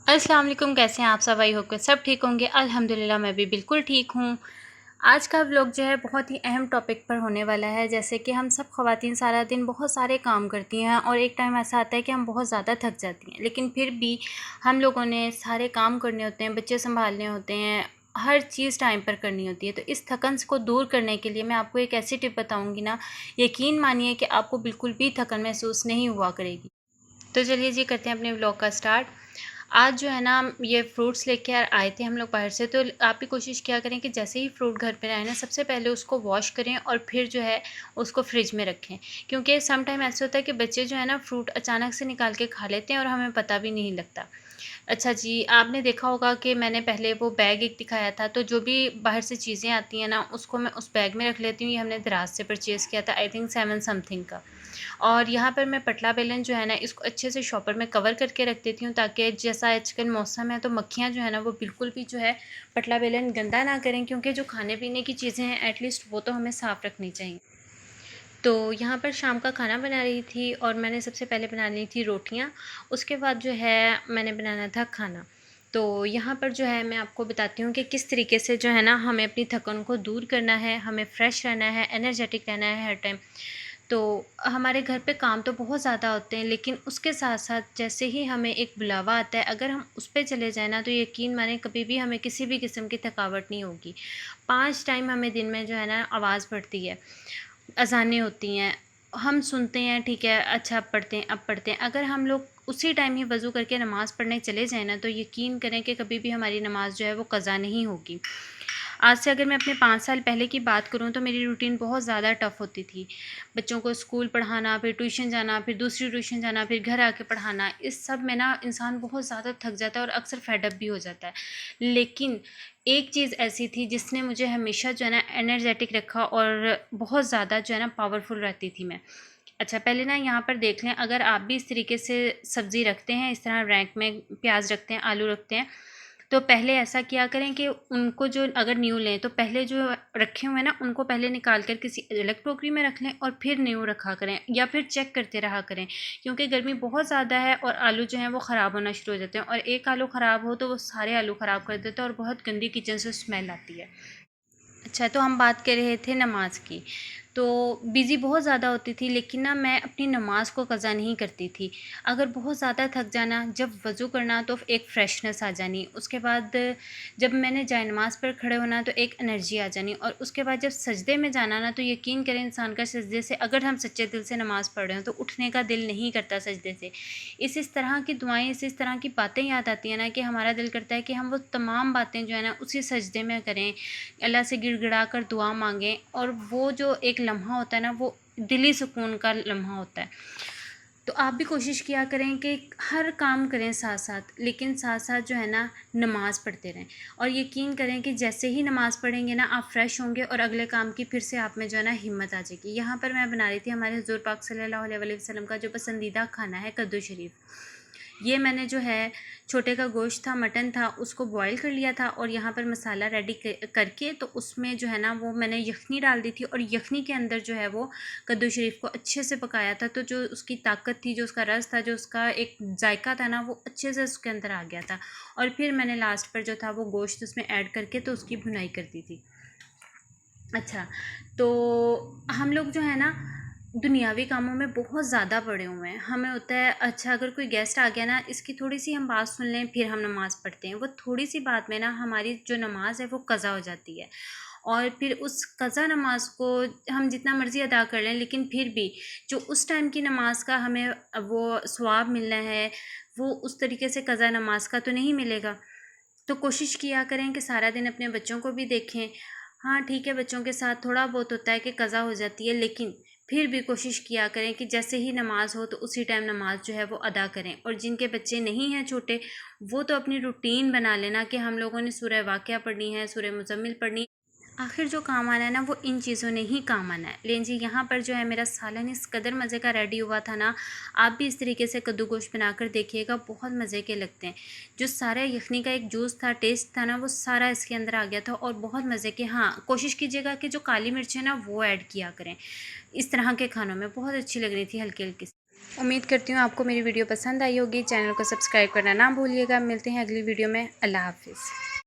अस्सलाम वालेकुम, कैसे हैं आप सब? आई होप कि सब ठीक होंगे। अल्हम्दुलिल्लाह मैं भी बिल्कुल ठीक हूँ। आज का व्लॉग जो है बहुत ही अहम टॉपिक पर होने वाला है। जैसे कि हम सब ख़वातीन सारा दिन बहुत सारे काम करती हैं और एक टाइम ऐसा आता है कि हम बहुत ज़्यादा थक जाती हैं, लेकिन फिर भी हम लोगों ने सारे काम करने होते हैं, बच्चे संभालने होते हैं, हर चीज़ टाइम पर करनी होती है। तो इस थकन को दूर करने के लिए मैं आपको एक ऐसी टिप बताऊँगी ना, यकीन मानिए कि आपको बिल्कुल भी थकन महसूस नहीं हुआ करेगी। तो चलिए जी, करते हैं अपने व्लॉग का स्टार्ट। आज जो है ना, ये फ्रूट्स लेके आए थे हम लोग बाहर से। तो आप भी कोशिश किया करें कि जैसे ही फ्रूट घर पे आए ना, सबसे पहले उसको वॉश करें और फिर जो है उसको फ्रिज में रखें। क्योंकि सम टाइम ऐसा होता है कि बच्चे जो है ना फ्रूट अचानक से निकाल के खा लेते हैं और हमें पता भी नहीं लगता। अच्छा जी, आपने देखा होगा कि मैंने पहले वो बैग एक दिखाया था, तो जो भी बाहर से चीज़ें आती हैं ना, उसको मैं उस बैग में रख लेती हूँ। ये हमने दराज से परचेज़ किया था, आई थिंक 7 समथिंग का। और यहाँ पर मैं पटला बेलन जो है ना, इसको अच्छे से शॉपर में कवर करके रख देती हूँ, ताकि जैसा आजकल मौसम है तो मक्खियाँ जो है ना वो बिल्कुल भी जो है पटला बेलन गंदा ना करें। क्योंकि जो खाने पीने की चीज़ें हैं एटलीस्ट वो तो हमें साफ़ रखनी चाहिए। तो यहाँ पर शाम का खाना बना रही थी और मैंने सबसे पहले बना ली थी रोटियाँ। उसके बाद जो है मैंने बनाना था खाना। तो यहाँ पर जो है मैं आपको बताती हूँ कि किस तरीके से जो है ना हमें अपनी थकान को दूर करना है, हमें फ्रेश रहना है, एनर्जेटिक रहना है हर टाइम। तो हमारे घर पे काम तो बहुत ज़्यादा होते हैं, लेकिन उसके साथ-साथ जैसे ही हमें एक बुलावा आता है, अगर हम उस पे चले जाएँ ना, तो यकीन मानें कभी भी हमें किसी भी किस्म की थकावट नहीं होगी। 5 टाइम हमें दिन में जो है ना आवाज़ पड़ती है, अज़ानें होती हैं, हम सुनते हैं ठीक है, अच्छा अब पढ़ते हैं, अब पढ़ते हैं। अगर हम लोग उसी टाइम ही वज़ू करके नमाज़ पढ़ने चले जाएँ ना, तो यकीन करें कि कभी भी हमारी नमाज़ जो है वो कज़ा नहीं होगी। आज से अगर मैं अपने 5 साल पहले की बात करूँ तो मेरी रूटीन बहुत ज़्यादा टफ़ होती थी। बच्चों को स्कूल पढ़ाना, फिर ट्यूशन जाना, फिर दूसरी ट्यूशन जाना, फिर घर आके पढ़ाना, इस सब में ना इंसान बहुत ज़्यादा थक जाता है और अक्सर फेड अप भी हो जाता है। लेकिन एक चीज़ ऐसी थी जिसने मुझे हमेशा जो है ना एनर्जेटिक रखा और बहुत ज़्यादा जो है ना पावरफुल रहती थी मैं। अच्छा, पहले ना यहाँ पर देख लें, अगर आप भी इस तरीके से सब्ज़ी रखते हैं, इस तरह रैक में प्याज रखते हैं, आलू रखते हैं, तो पहले ऐसा किया करें कि उनको जो अगर न्यू लें तो पहले जो रखे हुए हैं ना उनको पहले निकाल कर किसी अलग टोकरी में रख लें और फिर न्यू रखा करें, या फिर चेक करते रहा करें। क्योंकि गर्मी बहुत ज़्यादा है और आलू जो हैं वो ख़राब होना शुरू हो जाते हैं, और एक आलू ख़राब हो तो वो सारे आलू ख़राब कर देते हैं और बहुत गंदी किचन से स्मेल आती है। अच्छा, तो हम बात कर रहे थे नमाज़ की। तो बिज़ी बहुत ज़्यादा होती थी, लेकिन ना मैं अपनी नमाज़ को कज़ा नहीं करती थी। अगर बहुत ज़्यादा थक जाना, जब वज़ू करना तो एक फ़्रेशनेस आ जानी। उसके बाद जब मैंने जाए-नमाज़ पर खड़े होना तो एक एनर्जी आ जानी, और उसके बाद जब सजदे में जाना ना, तो यकीन करें इंसान का सजदे से, अगर हम सच्चे दिल से नमाज़ पढ़ रहे हो तो उठने का दिल नहीं करता सजदे से। इस तरह की दुआएँ, इस तरह की बातें याद आती हैं ना कि हमारा दिल करता है कि हम वो तमाम बातें जो है ना उसी सजदे में करें, अल्लाह से गिड़गिड़ा कर दुआ मांगें, और वो जो एक लम्हा होता है ना वो दिली सुकून का लम्हा होता है। तो आप भी कोशिश किया करें कि हर काम करें साथ साथ, लेकिन साथ साथ जो है ना नमाज़ पढ़ते रहें। और यकीन करें कि जैसे ही नमाज़ पढ़ेंगे ना आप फ्रेश होंगे और अगले काम की फिर से आप में जो है ना हिम्मत आ जाएगी। यहाँ पर मैं बना रही थी हमारे हुज़ूर पाक सल्लल्लाहु अलैहि वसल्लम का जो पसंदीदा खाना है, कद्दू शरीफ। ये मैंने जो है छोटे का गोश्त था, मटन था, उसको बॉयल कर लिया था और यहाँ पर मसाला रेडी करके तो उसमें जो है ना वो मैंने यखनी डाल दी थी, और यखनी के अंदर जो है वो कद्दू शरीफ को अच्छे से पकाया था। तो जो उसकी ताकत थी, जो उसका रस था, जो उसका एक जायका था ना, वो अच्छे से उसके अंदर आ गया था। और फिर मैंने लास्ट पर जो था वो गोश्त उसमें ऐड करके तो उसकी भुनाई कर दी थी। अच्छा, तो हम लोग जो है ना दुनियावी कामों में बहुत ज़्यादा पड़े हुए हैं। हमें होता है अच्छा अगर कोई गेस्ट आ गया ना, इसकी थोड़ी-सी हम बात सुन लें फिर हम नमाज़ पढ़ते हैं। वो थोड़ी-सी बात में ना हमारी जो नमाज़ है वो कज़ा हो जाती है, और फिर उस कज़ा नमाज़ को हम जितना मर्ज़ी अदा कर लें, लेकिन फिर भी जो उस टाइम की नमाज़ का हमें वो सवाब मिलना है, वो उस तरीके से कज़ा नमाज़ का तो नहीं मिलेगा। तो कोशिश किया करें कि सारा दिन अपने बच्चों को भी देखें। हाँ ठीक है, बच्चों के साथ थोड़ा बहुत होता है कि कज़ा हो जाती है, लेकिन फिर भी कोशिश किया करें कि जैसे ही नमाज़ हो तो उसी टाइम नमाज़ जो है वो अदा करें। और जिनके बच्चे नहीं हैं छोटे, वो तो अपनी रूटीन बना लेना कि हम लोगों ने सूरह वाक़िया पढ़नी है, सूरह मुज़म्मिल पढ़नी। आखिर जो काम आना है ना वो इन चीज़ों ने ही काम आना है। लेकिन जी यहाँ पर जो है मेरा सालन इस कदर मज़े का रेडी हुआ था ना, आप भी इस तरीके से कद्दू गोश्त बनाकर देखिएगा, बहुत मज़े के लगते हैं। जो सारा यखनी का एक जूस था, टेस्ट था ना, वो सारा इसके अंदर आ गया था और बहुत मज़े के। हाँ, कोशिश कीजिएगा कि जो काली मिर्च है ना वो ऐड किया करें, इस तरह के खानों में बहुत अच्छी लग रही थी हल्की हल्की। उम्मीद करती हूँ आपको मेरी वीडियो पसंद आई होगी। चैनल को सब्सक्राइब करना ना भूलिएगा। मिलते हैं अगली वीडियो में। अल्लाह हाफ़िज़।